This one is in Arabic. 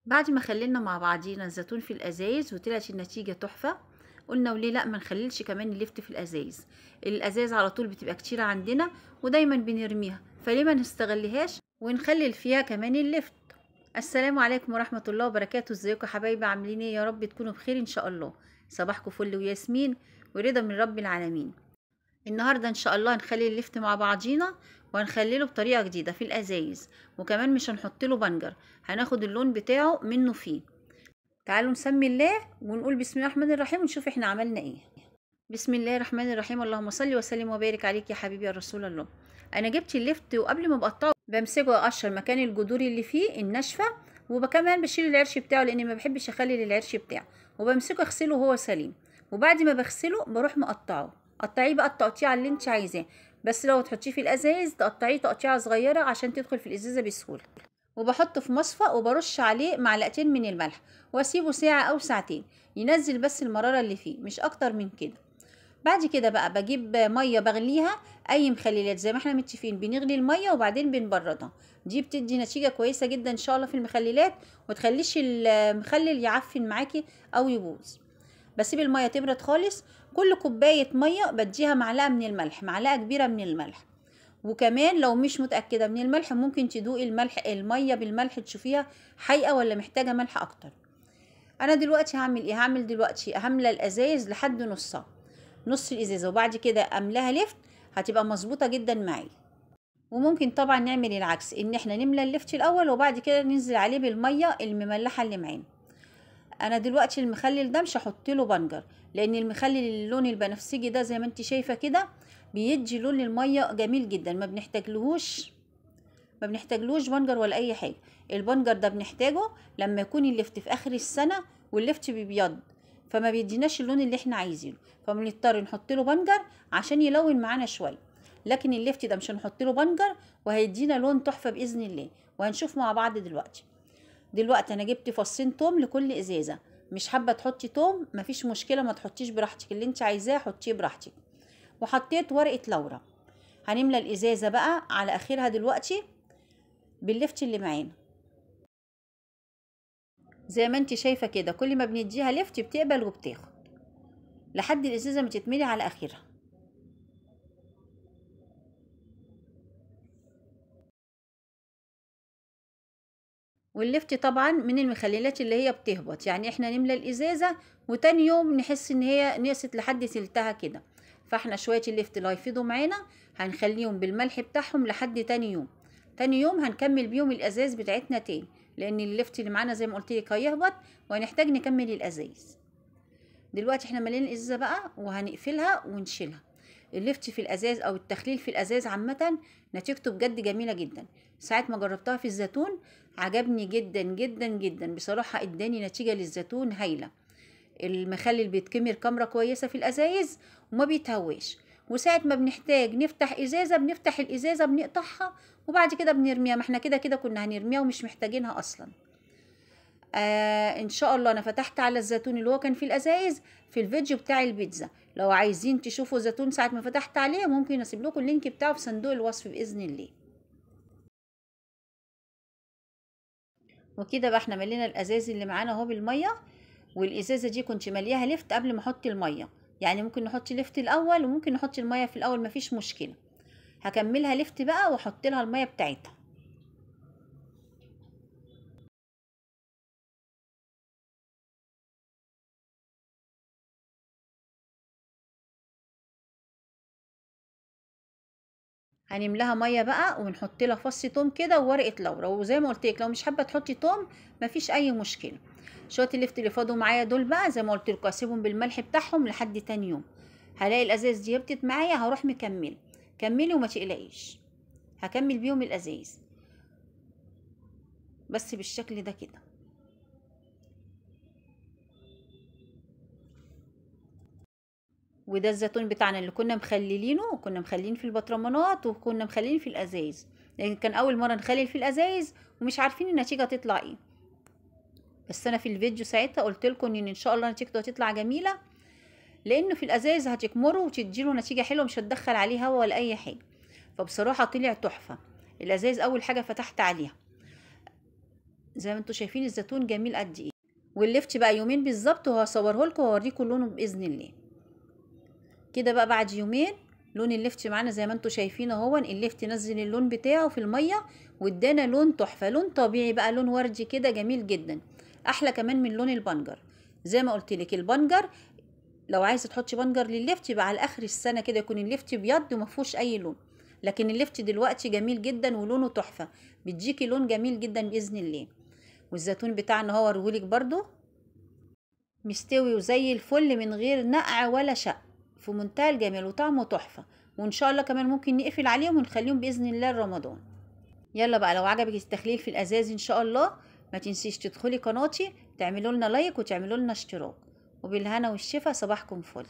بعد ما خللنا مع بعضينا الزيتون في الازايز وطلعت النتيجة تحفة، قلنا وليه لا ما نخللش كمان اللفت في الازايز. الازايز على طول بتبقى كتيرة عندنا ودايما بنرميها، فليه ما نستغلهاش ونخلل فيها كمان اللفت. السلام عليكم ورحمة الله وبركاته. ازيكم يا حبايبي؟ عاملين ايه؟ يا رب تكونوا بخير ان شاء الله. صباحكم فل وياسمين ورضا من رب العالمين. النهارده ان شاء الله هنخلي اللفت مع بعضينا، وهنخلله بطريقه جديده في الازايز، وكمان مش هنحط له بنجر، هناخد اللون بتاعه منه فيه. تعالوا نسمي الله ونقول بسم الله الرحمن الرحيم ونشوف احنا عملنا ايه. بسم الله الرحمن الرحيم. اللهم صل وسلم وبارك عليك يا حبيبي يا رسول الله. انا جبت اللفت وقبل ما بقطعه بمسكه واقشر مكان الجذور اللي فيه الناشفه، وكمان بشيل العرش بتاعه لاني ما بحبش اخلي العرش بتاعه، وبمسكه اغسله وهو سليم. وبعد ما بغسله بروح مقطعه. قطعيه بقى التقطيعه اللي انت عايزاه، بس لو تحطيه في الازايز تقطعيه تقطيعه صغيره عشان تدخل في الازازه بسهوله. وبحطه في مصفى وبرش عليه معلقتين من الملح، واسيبه ساعه او ساعتين ينزل بس المراره اللي فيه، مش اكتر من كده. بعد كده بقى بجيب ميه بغليها، اي مخللات زي ما احنا متفقين بنغلي الميه وبعدين بنبردها. دي بتدي نتيجه كويسه جدا ان شاء الله في المخللات، وتخليش المخلل يعفن معاكي او يبوظ. بسيب الميه تبرد خالص. كل كوبايه ميه بديها معلقه من الملح، معلقه كبيره من الملح. وكمان لو مش متاكده من الملح ممكن تدوقي الميه بالملح تشوفيها حقيقه ولا محتاجه ملح اكتر. انا دلوقتي هعمل ايه؟ هعمل دلوقتي هملى الازايز لحد نصها، نص الازازه، وبعد كده املاها لفت، هتبقى مظبوطه جدا معايا. وممكن طبعا نعمل العكس، ان احنا نملى اللفت الاول وبعد كده ننزل عليه بالميه المملحه اللي معانا. انا دلوقتي المخلل ده مش هحط له بنجر، لان المخلل اللون البنفسجي ده زي ما انت شايفه كده بيدي لون للميه جميل جدا، ما بنحتاجلوش بنجر ولا اي حاجه. البنجر ده بنحتاجه لما يكون اللفت في اخر السنه واللفت بيبيض، فما بيديناش اللون اللي احنا عايزينه، فبنضطر نحط له بنجر عشان يلون معانا شويه. لكن اللفت ده مش هنحط له بنجر وهيدينا لون تحفه باذن الله، وهنشوف مع بعض دلوقتي. انا جبت فصين توم لكل ازازه. مش حابه تحطي توم مفيش مشكله، ما تحطيش براحتك، اللي انت عايزاه حطيه براحتك. وحطيت ورقه لورا. هنملى الازازه بقى على اخرها دلوقتي باللفت اللي معانا. زي ما انت شايفه كده كل ما بنديها لفت بتقبل وبتاخد لحد الازازه ما تتملي على اخرها. واللفت طبعا من المخللات اللي هي بتهبط، يعني احنا نملى الازازه وتاني يوم نحس ان هي نقصت لحد تلتها كده، فاحنا شويه اللفت اللي هيفيضوا معانا هنخليهم بالملح بتاعهم لحد تاني يوم. تاني يوم هنكمل بيهم الازاز بتاعتنا تاني، لان اللفت اللي معانا زي ما قلت لك هيهبط وهنحتاج نكمل الازاز. دلوقتي احنا ملينا الازازه بقى وهنقفلها ونشيلها. اللفت في الازاز او التخليل في الازاز عامه نتيجته بجد جميله جدا. ساعه ما جربتها في الزيتون عجبني جدا جدا جدا بصراحه، اداني نتيجه للزيتون هايله. المخلل بيتكمر كمره كويسه في الازايز وما بيتهواش. وساعه ما بنحتاج نفتح ازازه بنفتح الازازه بنقطعها وبعد كده بنرميها، ما احنا كده كده كنا هنرميها ومش محتاجينها اصلا. ان شاء الله انا فتحت على الزيتون اللي هو كان في الازايز في الفيديو بتاع البيتزا. لو عايزين تشوفوا زيتون ساعه ما فتحت عليه ممكن اسيب لكم اللينك بتاعه في صندوق الوصف باذن الله. وكده بقى احنا ملينا الازاز اللي معانا اهو بالميه، والازازه دي كنت ملياها لفت قبل ما احط الميه، يعني ممكن نحط لفت الاول وممكن نحط الميه في الاول مفيش مشكله. هكملها لفت بقى واحط لها الميه بتاعتها. هنملاها ميه بقى ونحط لها فص توم كده وورقه لورا، وزي ما قلت لك لو مش حابه تحطي توم مفيش اي مشكله. شويه اللفت اللي فاضوا معايا دول بقى زي ما قلت لكم اسيبهم بالملح بتاعهم لحد تاني يوم. هلاقي الازاز دي هبطت معايا هروح مكمله. كملي وما تقلقيش، هكمل بيهم الازاز بس بالشكل ده كده. وده الزيتون بتاعنا اللي كنا مخللينه، وكنا مخلين في البطرمانات وكنا مخلين في الازايز، لان كان اول مره نخلل في الازايز ومش عارفين النتيجه تطلع ايه. بس انا في الفيديو ساعتها قلت لكم ان شاء الله نتيجته هتطلع جميله، لانه في الازايز هتكمروا وتديله نتيجه حلوه مش هتدخل عليه هوا ولا اي حاجه. فبصراحه طلع تحفه. الازايز اول حاجه فتحت عليها زي ما انتوا شايفين الزيتون جميل قد ايه. واللفت بقى يومين بالظبط، وهصوره لكم واوريكم لونه باذن الله. كده بقى بعد يومين لون اللفت معانا زي ما انتوا شايفين اهو. اللفت نزل اللون بتاعه في الميه وادانا لون تحفه، لون طبيعي بقى، لون وردي كده جميل جدا، احلى كمان من لون البنجر. زي ما قلت لك البنجر لو عايزه تحطي بنجر لللفت يبقى على اخر السنه كده يكون اللفت ابيض وما فيهوش اي لون، لكن اللفت دلوقتي جميل جدا ولونه تحفه، بيديكي لون جميل جدا باذن الله. والزيتون بتاعنا هو وريهولك برضو مستوي وزي الفل من غير نقع ولا شق، في منتهى الجمال وطعمه تحفه. وان شاء الله كمان ممكن نقفل عليهم ونخليهم باذن الله رمضان. يلا بقى لو عجبك التخليل في الازاز ان شاء الله ما تنسيش تدخلي قناتي، تعملوا لنا لايك وتعملوا لنا اشتراك، وبالهنا والشفا، صباحكم فل.